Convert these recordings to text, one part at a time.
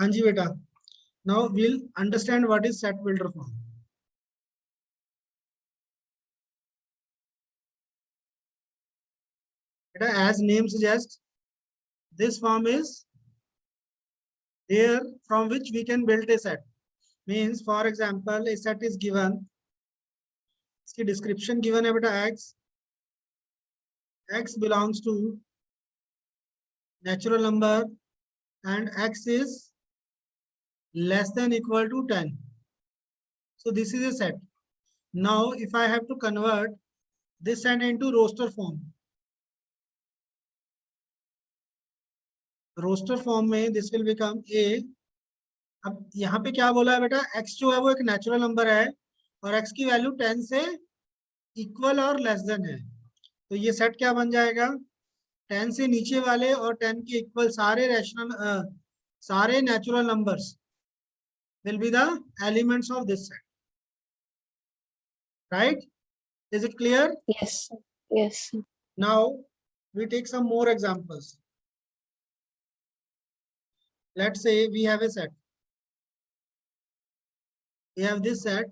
हाँ जी बेटा, now we'll understand what is set builder form. Beta, as name suggests, this form is there from which we can build a set. Means for example, a set is given, इसकी description given है बेटा x belongs to natural number and x is less than equal to 10. So this is a set. Now if I have to convert this set into roster form, roster form में this will become a. अब यहाँ पे क्या बोला है बेटा, x जो है वो एक नेचुरल नंबर है और x की वैल्यू 10 से इक्वल और लेस देन है, तो ये सेट क्या बन जाएगा, 10 से नीचे वाले और 10 के इक्वल सारे natural numbers will be the elements of this set. Right? Is it clear? Yes. Yes. Now we take some more examples. Let's say we have a set. We have this set.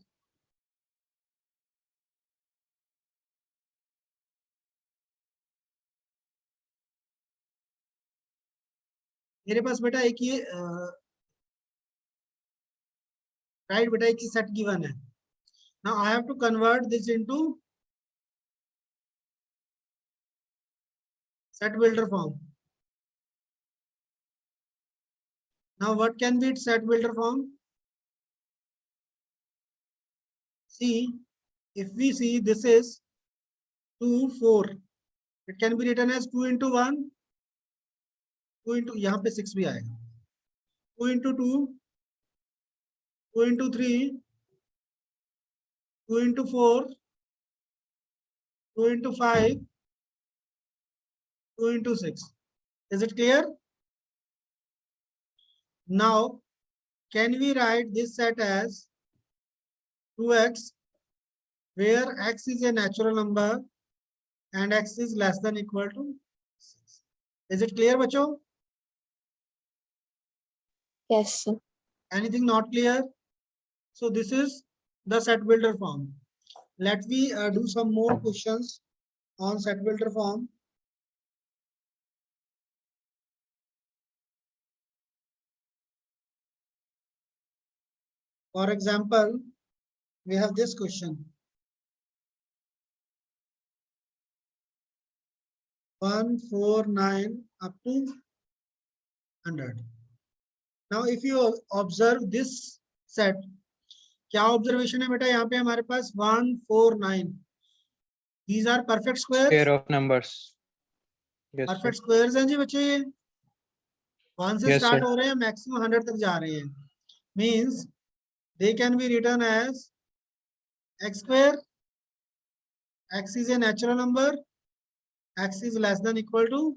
मेरे पास बेटा एक ये right बेटा एक ही set given है. Now I have to convert this into set builder form. Now what can be its set builder form? See, if we see this is 2, 4, it can be written as 2 into 1, 2 into, यहाँ पे 6 भी आएगा, 2 into 2, 2 into 3, 2 into 4, 2 into 5, 2 into 6. Is it clear? Now, can we write this set as 2x, where x is a natural number and x is less than equal to 6. Is it clear, बच्चों? Yes. Anything not clear? So this is the set builder form. Let me do some more questions on set builder form. For example, we have this question. 149 up to 100. Now if you observe this set, क्या observation है बेटा, यहाँ पे हमारे पास 149. These are perfect squares. Pair of numbers. Yes, perfect squares हैं जी बच्चे, ये 1 से Yes, स्टार्ट sir. हो रहे हैं, मैक्सिमम 100 तक जा रहे हैं. Means they can be written as x square, x is a natural number, x is less than equal to,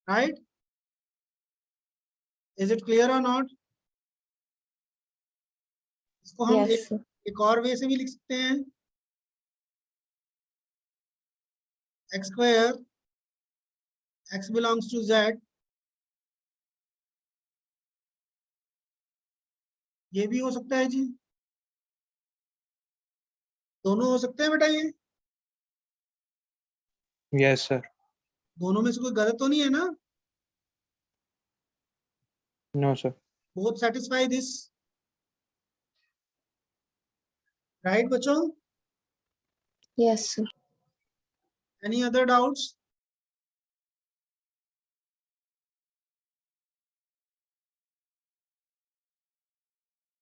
right? Is it clear or not? इसको हम Yes. एक और वे से भी लिख सकते हैं, x square, x belongs to z. ये भी हो सकता है जी, दोनों हो सकते हैं बेटा ये, Yes, sir. दोनों में से कोई गलत तो नहीं है ना? No, sir. Both satisfy this, right बच्चों? Yes. Any other doubts?